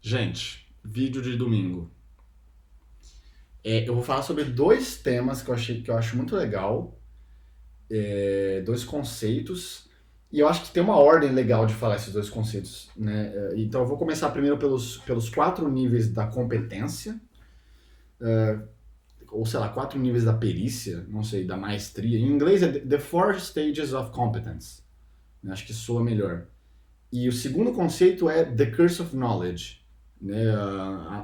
Gente, vídeo de domingo. Eu vou falar sobre dois temas que eu acho muito legal, dois conceitos, e eu acho que tem uma ordem legal de falar esses dois conceitos, né? Então eu vou começar primeiro pelos quatro níveis da competência, ou sei lá, quatro níveis da perícia, não sei, da maestria. Em inglês é The Four Stages of Competence, né? Acho que soa melhor. E o segundo conceito é The Curse of Knowledge, né?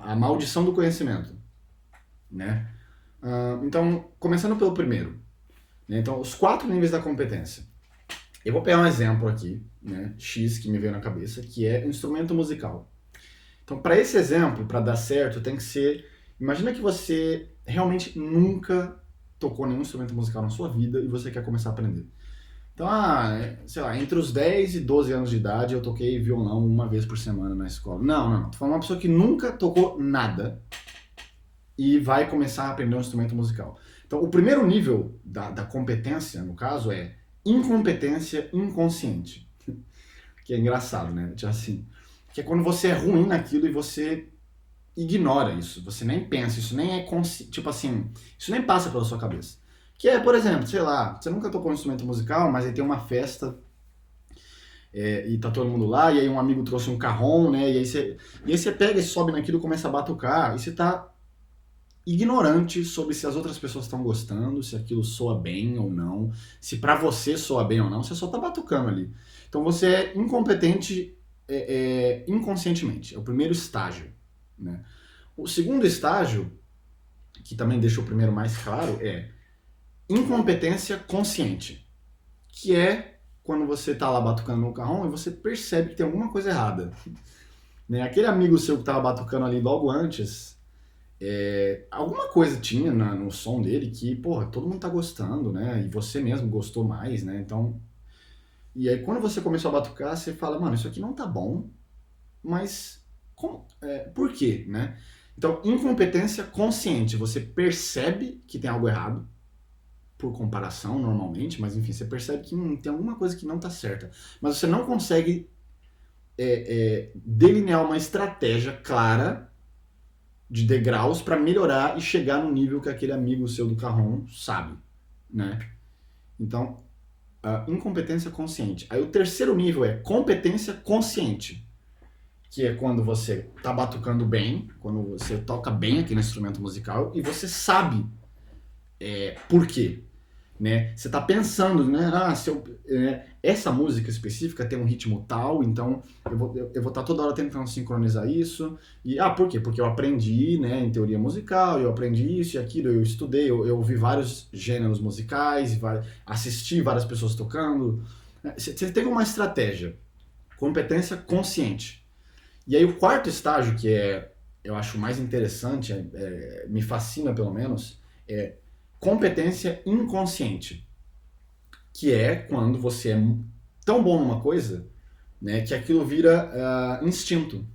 A maldição do conhecimento, né? Então, começando pelo primeiro, né? Então, os quatro níveis da competência. Eu vou pegar um exemplo aqui, né? X que me veio na cabeça, que é instrumento musical. Então, para esse exemplo, para dar certo, tem que ser... Imagina que você realmente nunca tocou nenhum instrumento musical na sua vida e você quer começar a aprender. Então, sei lá, entre os 10 e 12 anos de idade eu toquei violão uma vez por semana na escola. Não. Tô falando uma pessoa que nunca tocou nada e vai começar a aprender um instrumento musical. Então, o primeiro nível da competência, no caso, é incompetência inconsciente. Que é engraçado, né? Assim, que é quando você é ruim naquilo e você ignora isso. Você nem pensa, isso nem é tipo assim, isso nem passa pela sua cabeça. Que é, por exemplo, sei lá, você nunca tocou um instrumento musical, mas aí tem uma festa e tá todo mundo lá, e aí um amigo trouxe um carrom, né? E aí você pega e sobe naquilo e começa a batucar, e você tá ignorante sobre se as outras pessoas estão gostando, se aquilo soa bem ou não, se pra você soa bem ou não, você só tá batucando ali. Então você é incompetente inconscientemente, é o primeiro estágio, né? O segundo estágio, que também deixa o primeiro mais claro, é incompetência consciente, que é quando você tá lá batucando no carrom e você percebe que tem alguma coisa errada, né? Aquele amigo seu que tava batucando ali logo antes, alguma coisa tinha no som dele que, porra, todo mundo tá gostando, né? E você mesmo gostou mais, né? Então, e aí quando você começou a batucar, você fala, mano, isso aqui não tá bom, mas por quê, né? Então, incompetência consciente, você percebe que tem algo errado, por comparação, normalmente, mas enfim, você percebe que tem alguma coisa que não tá certa, mas você não consegue delinear uma estratégia clara de degraus para melhorar e chegar no nível que aquele amigo seu do carrom sabe, né? Então, incompetência consciente. Aí o terceiro nível é competência consciente, que é quando você tá batucando bem, quando você toca bem aquele instrumento musical e você sabe por quê, né? Você tá pensando, né? Essa música específica tem um ritmo tal, então eu vou estar toda hora tentando sincronizar isso. E por quê? Porque eu aprendi, né, em teoria musical, eu aprendi isso e aquilo, eu estudei, eu ouvi vários gêneros musicais, assisti várias pessoas tocando. Você tem uma estratégia, competência consciente. E aí o quarto estágio, que eu acho mais interessante, me fascina pelo menos, é competência inconsciente, que é quando você é tão bom numa coisa, né, que aquilo vira instinto,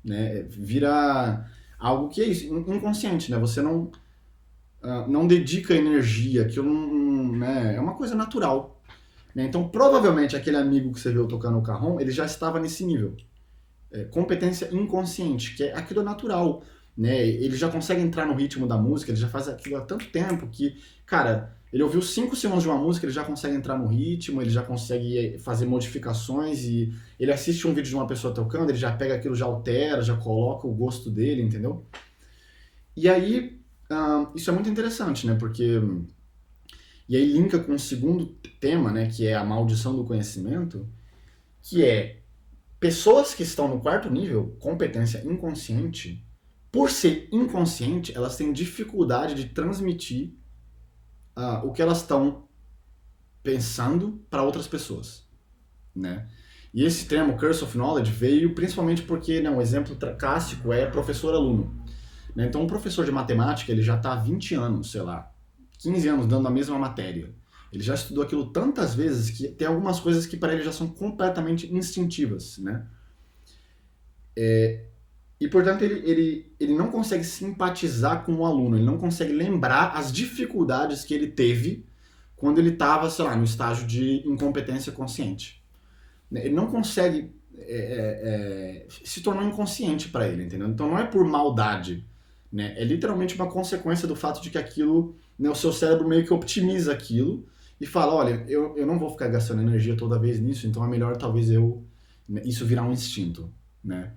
né, vira algo que é isso, inconsciente, né, você não dedica energia, aquilo né, é uma coisa natural. Né, então provavelmente aquele amigo que você viu tocando o carrom, ele já estava nesse nível. Competência inconsciente, que é aquilo natural, né? Ele já consegue entrar no ritmo da música, ele já faz aquilo há tanto tempo que, cara, ele ouviu 5 segundos de uma música, ele já consegue entrar no ritmo, ele já consegue fazer modificações e ele assiste um vídeo de uma pessoa tocando, ele já pega aquilo, já altera, já coloca o gosto dele, entendeu? E aí, isso é muito interessante, né? Porque... E aí linka com o segundo tema, né? Que é a maldição do conhecimento, que é pessoas que estão no quarto nível, competência inconsciente, por ser inconsciente, elas têm dificuldade de transmitir o que elas estão pensando para outras pessoas, né? E esse termo Curse of Knowledge veio principalmente porque, né, um exemplo clássico é professor-aluno. Né? Então, um professor de matemática, ele já está há 20 anos, sei lá, 15 anos dando a mesma matéria. Ele já estudou aquilo tantas vezes que tem algumas coisas que para ele já são completamente instintivas, né? E, portanto, ele não consegue simpatizar com o aluno, ele não consegue lembrar as dificuldades que ele teve quando ele estava, sei lá, no estágio de incompetência consciente. Ele não consegue se tornou inconsciente para ele, entendeu? Então não é por maldade, né? É literalmente uma consequência do fato de que aquilo, né, o seu cérebro meio que optimiza aquilo e fala, olha, eu não vou ficar gastando energia toda vez nisso, então é melhor talvez né, isso virar um instinto, né?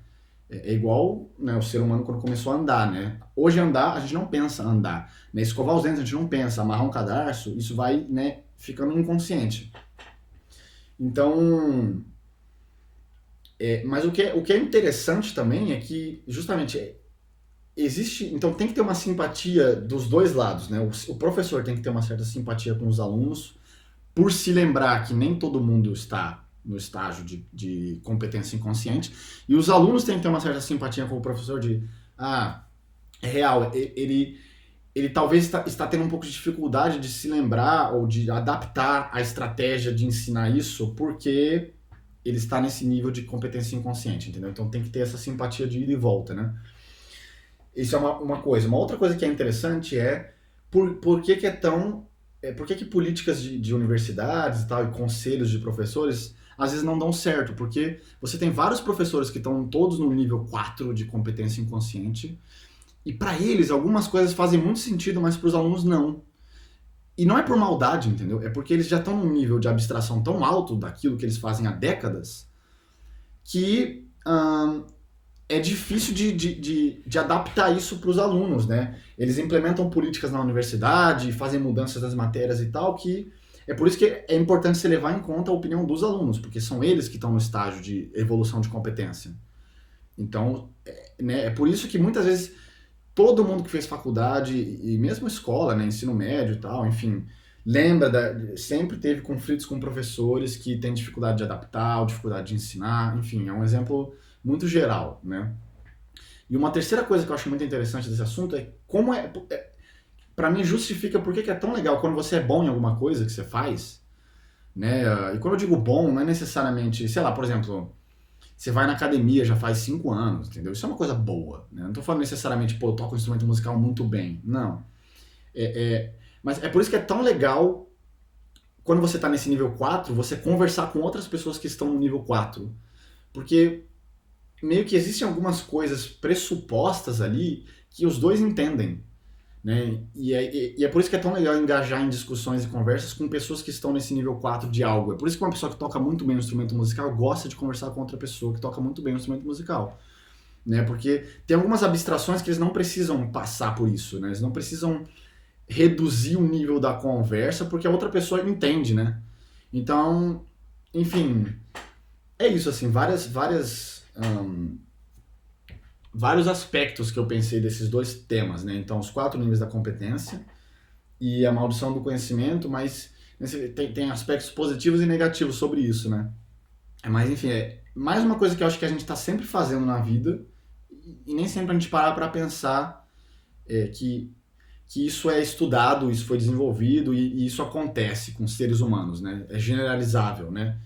É igual, né, o ser humano quando começou a andar, né? Hoje andar, a gente não pensa andar, né? Escovar os dentes a gente não pensa, amarrar um cadarço, isso vai, né, ficando inconsciente. Então, mas o que é interessante também é que justamente existe, então tem que ter uma simpatia dos dois lados, né? O professor tem que ter uma certa simpatia com os alunos, por se lembrar que nem todo mundo está no estágio de competência inconsciente, e os alunos têm que ter uma certa simpatia com o professor é real, ele talvez está tendo um pouco de dificuldade de se lembrar ou de adaptar a estratégia de ensinar isso, porque ele está nesse nível de competência inconsciente, entendeu? Então tem que ter essa simpatia de ida e volta, né? Isso é uma coisa. Uma outra coisa que é interessante é por que, que é tão. Por que, que políticas de universidades e tal, e conselhos de professores, às vezes não dão certo? Porque você tem vários professores que estão todos no nível 4 de competência inconsciente, e para eles algumas coisas fazem muito sentido, mas para os alunos não. E não é por maldade, entendeu? É porque eles já estão num nível de abstração tão alto daquilo que eles fazem há décadas que é difícil de adaptar isso para os alunos, né? Eles implementam políticas na universidade, fazem mudanças das matérias e tal, que é por isso que é importante se levar em conta a opinião dos alunos, porque são eles que estão no estágio de evolução de competência. Então, né, é por isso que muitas vezes todo mundo que fez faculdade e mesmo escola, né, ensino médio e tal, enfim, sempre teve conflitos com professores que têm dificuldade de adaptar, ou dificuldade de ensinar, enfim, é um exemplo muito geral, né? E uma terceira coisa que eu acho muito interessante desse assunto é como para mim justifica por que é tão legal quando você é bom em alguma coisa que você faz, né? E quando eu digo bom, não é necessariamente, sei lá, por exemplo, você vai na academia já faz 5 anos, entendeu? Isso é uma coisa boa, né? Não tô falando necessariamente, pô, eu toco um instrumento musical muito bem. Não. Mas é por isso que é tão legal quando você tá nesse nível 4 você conversar com outras pessoas que estão no nível 4. Porque meio que existem algumas coisas pressupostas ali que os dois entendem, né? E é por isso que é tão legal engajar em discussões e conversas com pessoas que estão nesse nível 4 de algo. É por isso que uma pessoa que toca muito bem um instrumento musical gosta de conversar com outra pessoa que toca muito bem um instrumento musical, né? Porque tem algumas abstrações que eles não precisam passar por isso, né? Eles não precisam reduzir o nível da conversa porque a outra pessoa entende, né? Então, enfim, é isso, assim, vários aspectos que eu pensei desses dois temas, né? Então, os 4 níveis da competência e a maldição do conhecimento, mas tem aspectos positivos e negativos sobre isso, né? Mas, enfim, é mais uma coisa que eu acho que a gente está sempre fazendo na vida e nem sempre a gente parar para pensar que isso é estudado, isso foi desenvolvido e isso acontece com seres humanos, né? É generalizável, né?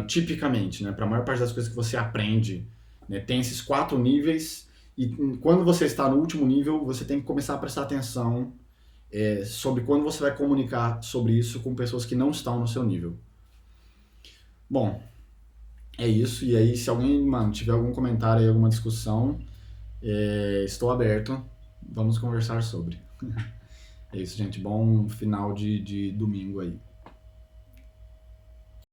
Tipicamente, né? Para a maior parte das coisas que você aprende, né? Tem esses 4 níveis e quando você está no último nível, você tem que começar a prestar atenção sobre quando você vai comunicar sobre isso com pessoas que não estão no seu nível. Bom, é isso. E aí, se alguém, mano, tiver algum comentário aí, alguma discussão, estou aberto. Vamos conversar sobre. É isso, gente. Bom final de domingo aí.